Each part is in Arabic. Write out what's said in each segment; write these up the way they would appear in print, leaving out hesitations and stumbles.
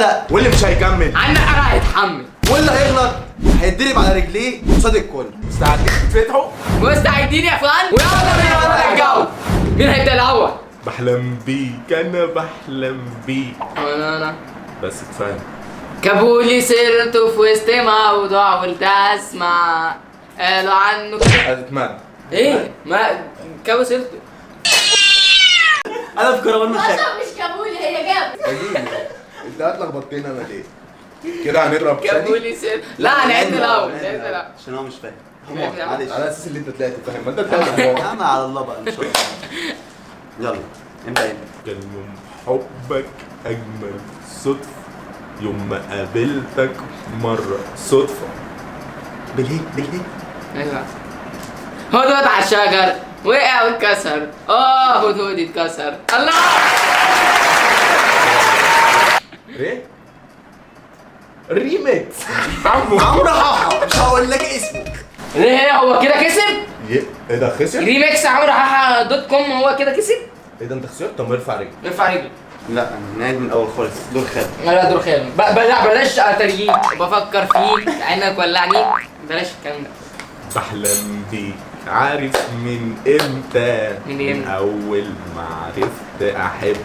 لا، واللي مش هيكمل عندك انا هيتحمل، واللي هيغلط هيتضرب على رجليه قصاد الكل. مستعدين تتفتحوا؟ مستعدين يا فندم؟ ويلا بينا نرجعه. مين هيبدأ الأول؟ بحلم بيك انا بحلم بيك. انا بس كفايه. كابولي سرت في وسط موضوع قلت اسمع، قالوا عنه اتمنى ايه؟ ما كابو سرت. انا في كروان مش اصلا مش كابولي، هي جابت. انت هتلخبطتنا انا ليه؟ كده هنضرب ثاني؟ كابولي سرت. لا هنعد الأول، نعد نعد الأول. الأول. عشان هو مش فاهم. نعد الأول. معلش على اساس اللي انت طلعت فاهم، ما انت يا طلعت عم على الله بقى ان شاء الله. يلا ابدا انت. كان من حبك اجمل صدفه يوم ما قابلتك مره صدفه. بالهي بالهي. ايوه. هدهد على الشجر وقع واتكسر، هدهد اتكسر. الله. ايه؟ ريميكس عمو عمرو حاحة، مش هقول لك اسمه. ليه هو كده كسب؟ ايه ده خسر؟ ريميكس عمرو حاحة دوت كوم هو كده كسب؟ ايه ده انت خسرت؟ طب ارفع رجلك. ارفع رجلك. لا نعيد من الاول خالص. دور خالد. لا دور خير. لا بلاش اتريين، بفكر فيك عينك ولعني، بلاش الكلام ده. بحلم بيك عارف من امتى؟ من امتى؟ اول ما عرفت احب.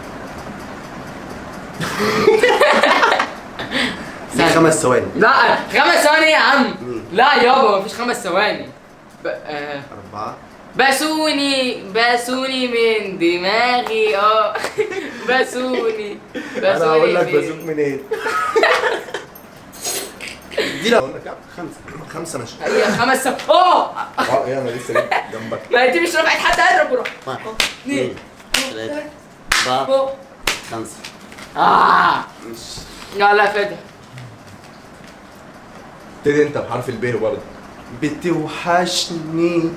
في 5 ثواني. لا 5 ثواني يا عم. لا يابا مفيش 5 ثواني. 4. باسوني من دماغي باسوني انا هقول لك من- بزوق منين؟ دي لا. قلنا كام؟ 5 ماشي. هي 5 ثواني. ايه انا لسه جنبك. ما انت مش رافعة حد اضرب وروح. 1 2 2 3 4 5. مش يلا فتح. ابتدي انت بحرف الب برضه. بتوحشني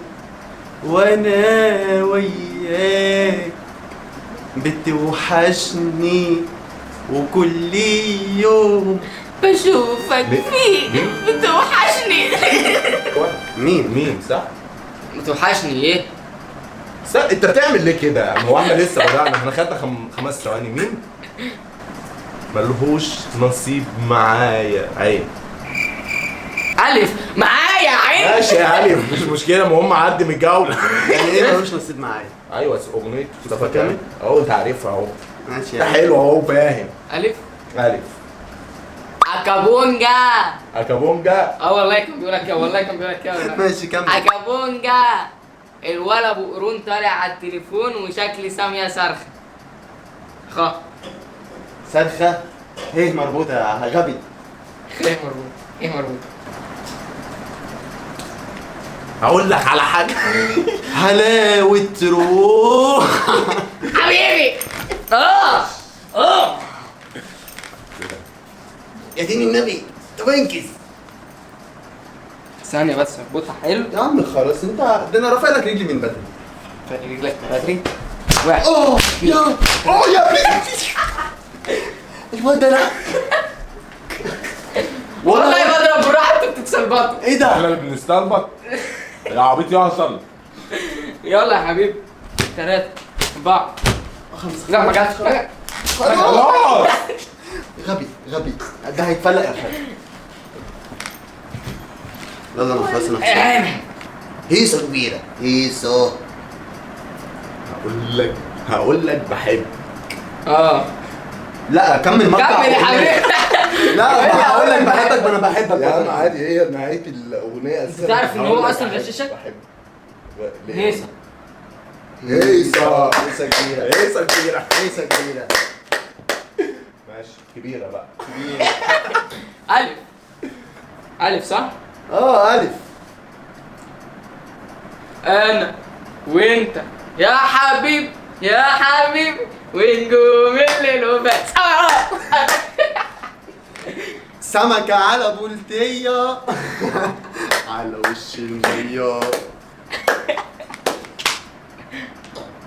وانا وياك، بتوحشني وكل يوم. بشوفك فيك بتوحشني. مين صح؟ بتوحشني ايه؟ انت بتعمل ليه كده؟ هو احنا لسه بدأنا، احنا خدنا 5 ثواني. مين؟ ملهوش نصيب معايا عين. ألف معايا عين. ماشي يا علي مش مشكلة، المهم عدي من الجولة. يعني ايه ملوش نصيب معايا؟ ايوه اغنية مصطفى كامل اهو، انت عارفها اهو. ماشي ده يعني. حلو اهو فاهم. ألف الف أكابونجا. اكابونجا. والله كان بيقول لك والله كان بيقول لك والله. ماشي كمل. أكابونجا. الولا ابو قرون طالع على التليفون وشكلي سامية صرخة. صرخة هيه مربوطة يا غبي. ايه مربوط؟ ايه مربوط؟ هقول لك على حاجة. حلاوة روح. حبيبي. يا دين النبي طب انكس. ثانية بس اربطها حلو. يا عم خلاص انت، ده انا رافع لك رجلي من بدري. فرق رجلك بدري. واحد. يا بنتي الواد ده لا والله بضرب براحتك بتتسلبطوا. ايه ده؟ احنا اللي بنستلبط يا عبيط يا حصل. يلا يا حبيبي. 3 4 5. لا ما جاتش. خلاص. غبي ده هيتفلق يا خالد. يلا انا خلاص انا هيصة كبيرة هيصة. هقول لك بحب. لا كمل مقطع. كمل يا حبيبي. لا هقول لك بحبك، ما انا بحبك. يا عم عادي، هي نهاية الأغنية أساسا. تعرف إن هو هقول لك أصلاً بحب. غششك؟ بحب. هيصة. هيصة. هيصة كبيرة. هيصة كبيرة. هيصة كبيرة. ماشي كبيرة بقى. ألف. ألف صح؟ ألف. أنا وأنت يا حبيب يا حبيب ونجوم الليل وبس. سمكة على بولتية على وش المية.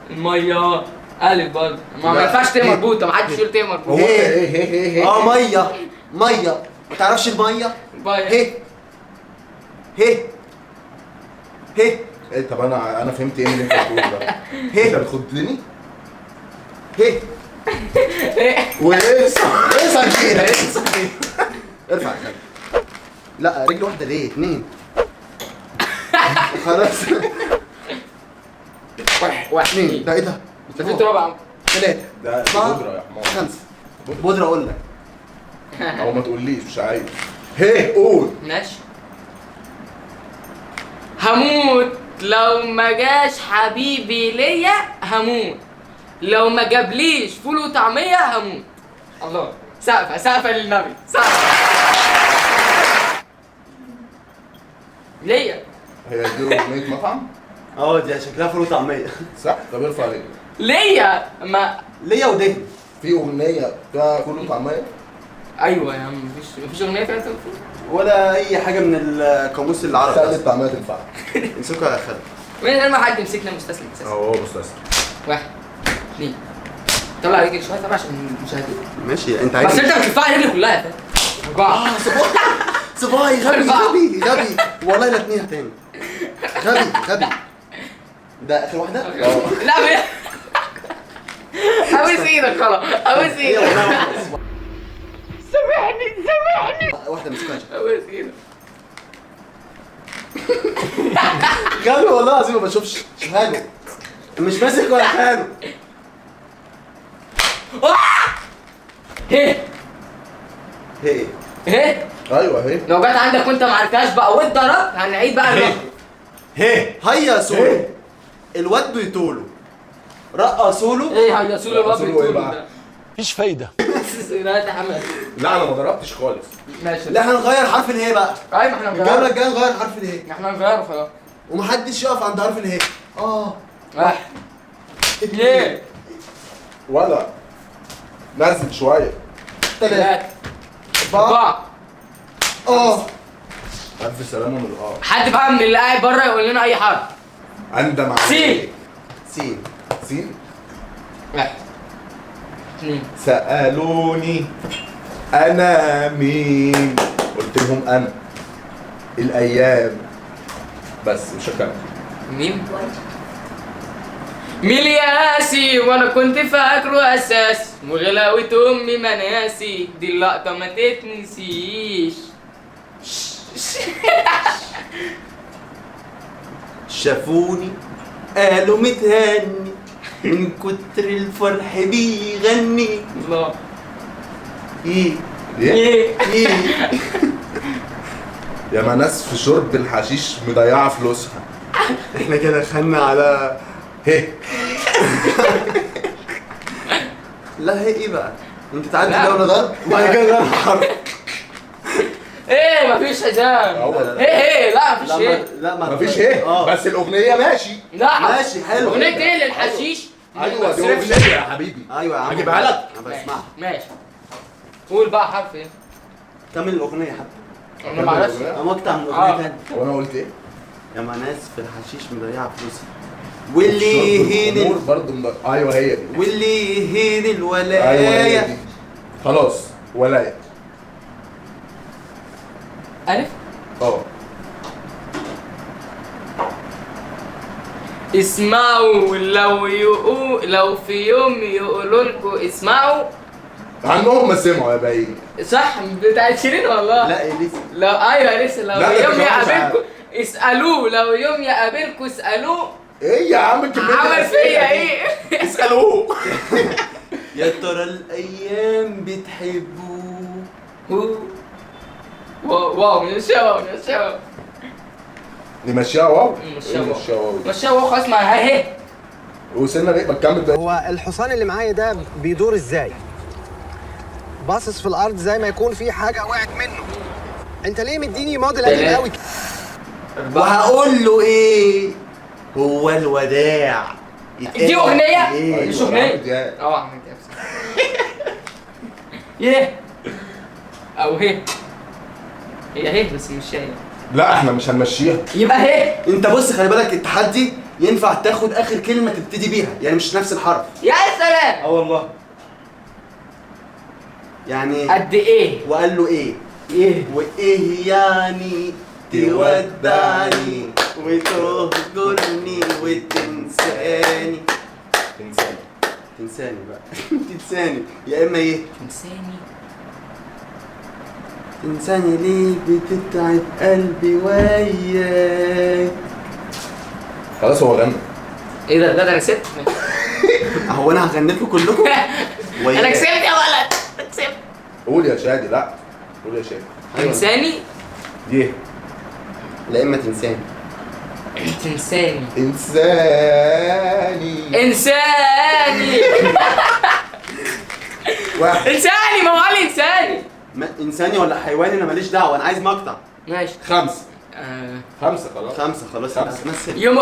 المية. ألف برضه ما ينفعش تبقى مربوطة، ما حدش يقول تبقى مربوطة. مية مية. ما تعرفش المية؟ باي. هي ايه طب انا فهمت ايه من اللي انت بتقوله ده؟ انت بتخضني؟ هي اقصى كبيرة اقصى كبيرة. ارفع يا خالد. لا رجل واحدة ليه؟ اتنين. خلاص. واحد اتنين. ده ايه ده؟ ده في تراب يا عم. تلاتة. ده أربعة. بودرة يا حمار. خمسة. بودرة اقول لك. او ما تقوليش مش عايز. هي قول. ماشي. هموت لو ما جاش حبيبي ليا، هموت لو ما جابليش فول وطعمية، هموت. الله، سقفة للنبي، سقفة ليا. هي دي اغنية مطعم؟ دي شكلها فول وطعمية. صح؟ طب ارفع ليه؟ ليا ما ليا ودهن. في اغنية فيها فول وطعمية؟ ايوه يا عم، مفيش اغنيه فيها فول ولا اي حاجة من القاموس العربي. سأل الطعمية تنفع. امسكها يا خالد. وين لما حد يمسكنا مستسلم اساسا. هو مستسلم. واحد اثنين، طلع رجلك شويه طبعا عشان المشاهدين. ماشي انت بس عايز. انت بترفع رجلي كلها يا فندم. اربعه. صباي غبي أربعة. غبي والله لا اتنين تاني. غبي. ده اخر واحدة؟ لا بيه. ابوس ايدك خلاص، ابوس هي ايدك. والله واحدة. سامحني. واحدة مسكها. ابوس ايدك. غبي والله العظيم ما بشوفش حاجه. مش ماسك ولا حاجه. هي هي هي ايوه هي. لو جت عندك وانت ما عرفتهاش بقى واتضربت، هنعيد بقى الرقم. هيا سولو. الواد بيطولوا رقصوا له. ايه هيصوا له الواد هيصوا له ايه بيقول بقى؟ ده. مفيش فايدة. لا تحمل. لا انا ما ضربتش خالص. ماشي. لا هنغير حرف الهي بقى. ايوه ما احنا الجوله هنغيره. الجايه نغير حرف الهي. احنا هنغيره خلاص. ومحدش يقف عند حرف الهي. واحد اثنين ولا نزل شوية. ثلاثة ثلاثة أربعة. أربعة. ألف سلامة من الآخر. حد بقى من اللي قاعد بره يقول لنا أي حرف. أندم على سين. سين. سين. واحد اثنين. سألوني أنا مين؟ قلت لهم أنا الأيام بس مش هكمل. مين؟ مين ياسي وانا كنت فاكره اساس وغلاوة امي مناسي دي اللقطة ما تتنسيش. شافوني قالوا متهني من كتر الفرح بيغني. الله. ايه ايه يا ما ناس في شرب الحشيش مضيعة فلوسها. احنا كده دخلنا على هي لا هي ايه بقى؟ انت تعدي لا. دولة ضرب وبعد كده ضرب حرف. ايه مفيش حزام. أول. ايه لا مفيش ايه. لا مفيش هي بس الأغنية ماشي. لا ماشي حلو. اغنية ايه للحشيش؟ أيوة دي مصرفش. أغنية يا حبيبي. ايوه يا عم هجيبها لك. انا بسمعها. ماشي. قول بقى حرف ايه؟ كمل الاغنية حتى. انا معرفش. انا مقطع من الاغنية تاني. وأنا قلت إيه؟ يا ما ناس في الحشيش مضيعة فلوسها واللي يهين الأمور برضه أيوة هي دي. واللي يهين أيوة هي الولاية. دي. خلاص ولاية. ألف. اسمعوا لو في يوم يقولوا لكم اسمعوا. عنهم ما سمعوا يا باين. صح بتاعت شيرين والله. لا اليسا. لو ايوه لسه لو لا، ده يوم كمان مش يقابلكم اسالوه، لو يوم يقابلكم اسالوه ايه يا عم كمية عمل الأسئلة فيا دي؟ ايه. اسألوه. يا ترى الايام بتحبوه. واو نمشيها نمشيها واو. نمشيها واو. نمشيها واو. مشيها واو خلاص ما اهي. وصلنا ليه؟ ما تكمل بقى. هو الحصان اللي معايا ده بيدور ازاي؟ باصص في الارض زي ما يكون في حاجه وقعت منه. انت ليه مديني موديل قديم قوي؟ وهقول له ايه؟ هو الوداع. دي اغنيه إيه؟ مش أيوة، اغنيه. عمرو دياب. عمرو دياب صح. يه او هي هي بس مش هي. لا احنا مش هنمشيها. يبقى هي. انت بص خلي بالك التحدي ينفع تاخد اخر كلمه تبتدي بيها يعني مش نفس الحرف. يا سلام. والله يعني قد ايه؟ وقال له ايه ايه وايه يعني تودعني وتهجرني وتنساني. انسان. تنساني بقى. تنساني يا اما ايه؟ تنساني ليه بتتعب قلبي وياك. خلاص هو غنى. ايه ده انا كسبت. هو انا هغني لكم كلكم؟ انا كسبت يا ولد، انا كسبت. قول يا شادي. لا قول يا شادي. تنساني. دي لا اما تنساني. تنساني. انساني. انساني. واحد. انساني، ما هو قال لي انساني. انساني ولا حيواني انا ماليش دعوه، انا عايز مقطع. ماشي. 5 آه. 5 خلاص. 5 خلاص. خمسة. مثل. يوم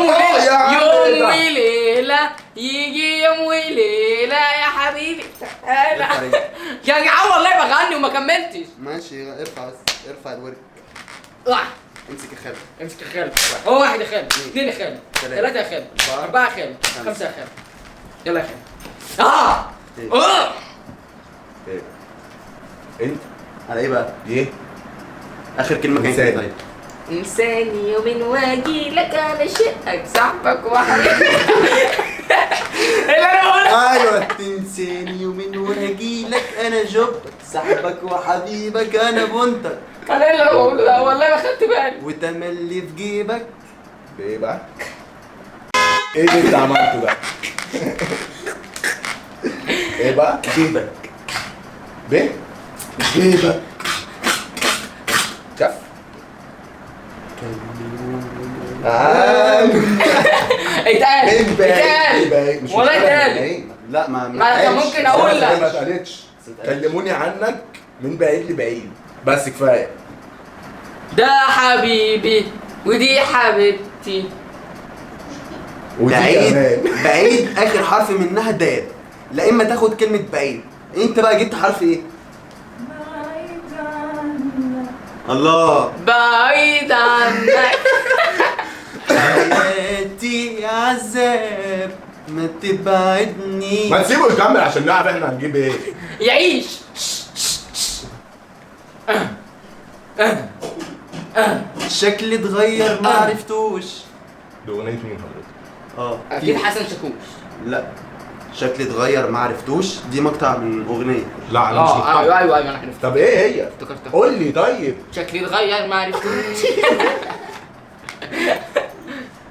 وليلة، يا عم يوم ده. وليلة، يجي يوم وليلة يا حبيبي. تعالى. يا جدعان والله بغني وما كملتش. ماشي ارفع بس، ارفع الورك. واحد. امسك يا خالد. امسك يا خالد. هو واحد يا خالد، اثنين يا خالد، ثلاثة يا خالد، أربعة يا خالد، خمسة يا خالد. يلا يا خالد. إيه؟ ايه انت على ايه بقى؟ ايه؟ اخر كلمه كانت إنساني. ايه طيب؟ انساني يوم واجي لك انا شقك صاحبك وحبيبك. اللي انا بقولها. ايوه تنساني يومين واجي لك انا جبك صاحبك وحبيبك انا بنتك انا اللي انا بقوله ده والله ما خدت بالي. وتملي في جيبك. بايه بقى؟ ايه اللي انت عملته ده؟ ايه بقى؟ جيبك. بايه؟ جيبك. كف. اتقال من بعيد. اتقال مش والله مشكلة، اتقال. من بعيد. لا ما أنا كان ممكن أقول بس لك. ما اتقالتش. كلموني عنك من بعيد لبعيد بس كفايه. ده حبيبي ودي حبيبتي. ودي بعيد. كمان. بعيد اخر حرف منها دال. لا اما تاخد كلمه بعيد. انت بقى جبت حرف ايه؟ الله. بعيد عنك. حياتي عذاب ما تبعدني. ما تسيبه يكمل عشان نعرف احنا هنجيب ايه. يعيش. شكلي اتغير ما عرفتوش. دي اغنيه مين حضرتك؟ اكيد حسن شاكوش. لا شكلي اتغير ما عرفتوش دي مقطع من اغنيه. لا انا مش مقتنع. ايوه انا عرفت. طب ايه هي؟ افتكرتها. قول لي طيب. شكلي اتغير ما عرفتوش.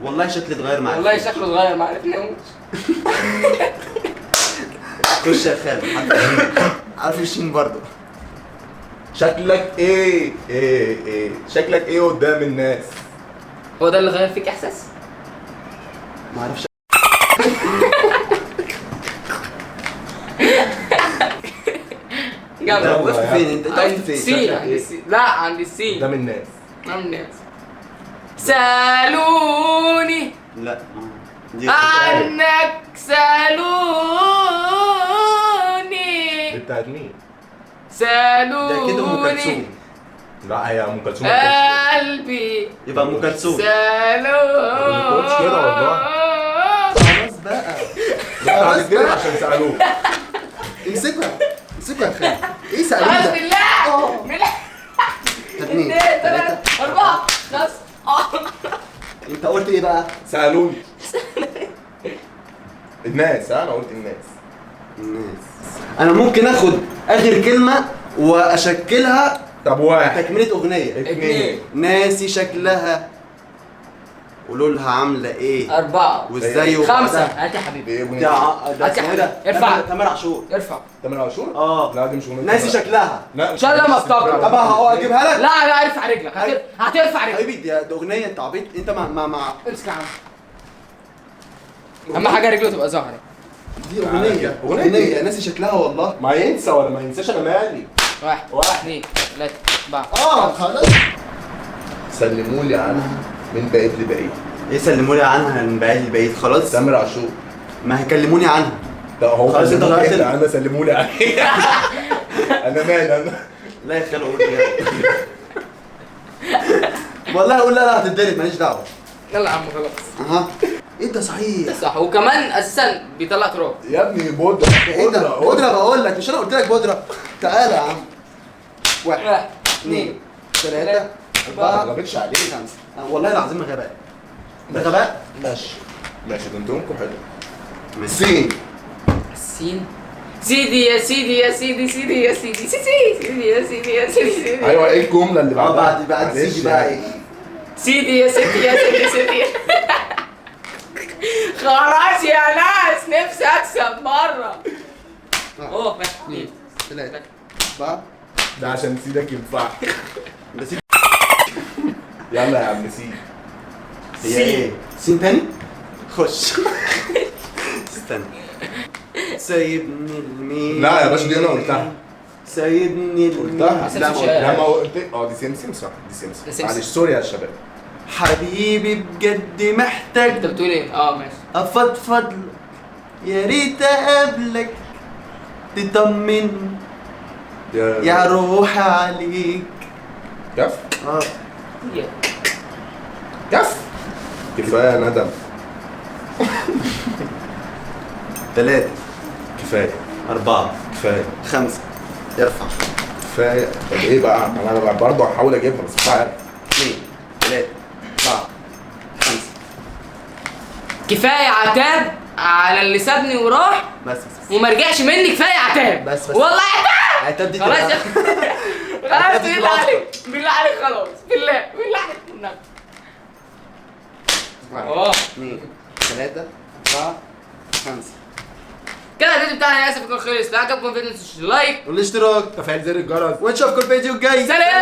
والله شكلي اتغير ما والله عرفتوش. شكله اتغير ما عرفناهوش. خش يا خالد. عارف الشين برضه. شكلك ايه؟ ايه شكلك ايه قدام الناس؟ هو ده اللي غير فيك احساس؟ ما اعرفش. انت جامد. وقفت فين؟ انت وقفت عند فين؟ السين، شكلك عند إيه؟ السين. لا عند السين. قدام الناس. عند الناس. سألوني لا دي عنك، سألوني دي بتاعت مين؟ ده كده ام سألوني كلثوم. لا هي ام كلثوم. ما بتقولش قلبي يبقى ام كلثوم. سألوني. ما بتقولش كده والله. خلاص بقى. كده. لا هتتكلم عشان سالوه. امسكها امسكها يا خالد. ايه سألوني بسم ده؟ الله. بالله. اثنين اثنين ثلاثة. ثلاثة أربعة خمسة. انت قلت ايه بقى؟ سالوني. الناس. انا قلت الناس. الناس. انا ممكن اخد اخر كلمة واشكلها طب واحد تكملة اغنية. اثنين ناسي شكلها ولولها عاملة ايه؟ أربعة وازاي خمسة. هات يا حبيبي. ايه ده اغنيه؟ ده اسمه ايه ده؟ ارفع. تامر عاشور. ارفع. تامر عاشور؟ اه. لا دي مش اغنيه. ناسي شكلها. لا إن شاء الله ما افتكر. طب اجيبها لك. لا ارفع رجلك. هترفع رجلك. حبيبي دي اغنية انت عبيط انت مع امسك يا عم. أهم حاجة رجله تبقى ظاهرة. دي اغنية. أغنية. اغنية ناسي شكلها والله. ما ينسى ولا ما ينساش انا مالي. واحد واحد. اثنين ثلاثة أربعة. خلاص. سلموا لي عنها من بعيد لبعيد. ايه سلموني عنها من بعيد لبعيد خلاص. تامر عاشور. ما هيكلموني عنها. ده هو خلاص انت كلموني غيرت إيه؟ انا سلموا لي عليه. انا مالي انا. لا يا خالو قول كده. والله اقول لا هتتضرب ماليش دعوة. يلا يا عم خلاص. اها. ايه ده صحيح؟ صح. وكمان أساسا بيطلع تراب. يا ابني بودرة. ايه ده؟ بودرة بقول لك مش انا قلت لك بودرة. تعالى يا عم. واحد اثنين ثلاثة ما أربعة غلبتش عليك. خمسة. والله العظيم ما غباء. ده غباء؟ ماشي. ماشي ده انتوا امكم حلو. سين السين. سيدي يا سيدي يا سيدي سيدي يا سيدي سيدي يا سيدي يا سيدي سيدي. ايوه ايه الجمله اللي بعدها؟ بعد معلش سيدي بقى يعني. ايه؟ سيدي يا سيدي يا سيدي سيدي. خلاص يا ناس نفسي اكسب مره. اوه واحد اثنين 3 4 ده عشان سيدك ينفع. ده سين. يلا يا عم سيد. هي ايه؟ سين تاني؟ خش. استنى. سايبني المين. لا يا باشا دي انا قلتها. سايبني قلتها. بس لا مش- لما قلت دي سمسم صح، دي ده سمسم. سمسم. معلش سوري يا شباب. حبيبي بجد انت محتاج بتقول ايه؟ اه ماشي. افضفض لك. يا ريت اقابلك تطمن يا روحي عليك. كف يلا. كف كفايه ندم. 3 كفايه 4 كفايه 5 ارفع. كفايه. طب ايه بقى؟ انا برضه هحاول اجيبها بس مش عارف. 2 3 4 5 كفايه عتاب على اللي سابني وراح بس وما رجعش مني. كفايه عتاب بس. والله عتاب. عتاب دي خلاص تبقى- يا خلاص بالله عليك بالله عليك خلاص بالله بالله عليك والنبي. اه 2 3 4 5 كده الفيديو بتاعنا للاسف يكون خلص. لو عجبكم الفيديو ما تنسوش اللايك والاشتراك تفعيل زر الجرس. ونشوفكم الفيديو الجاي. سلام.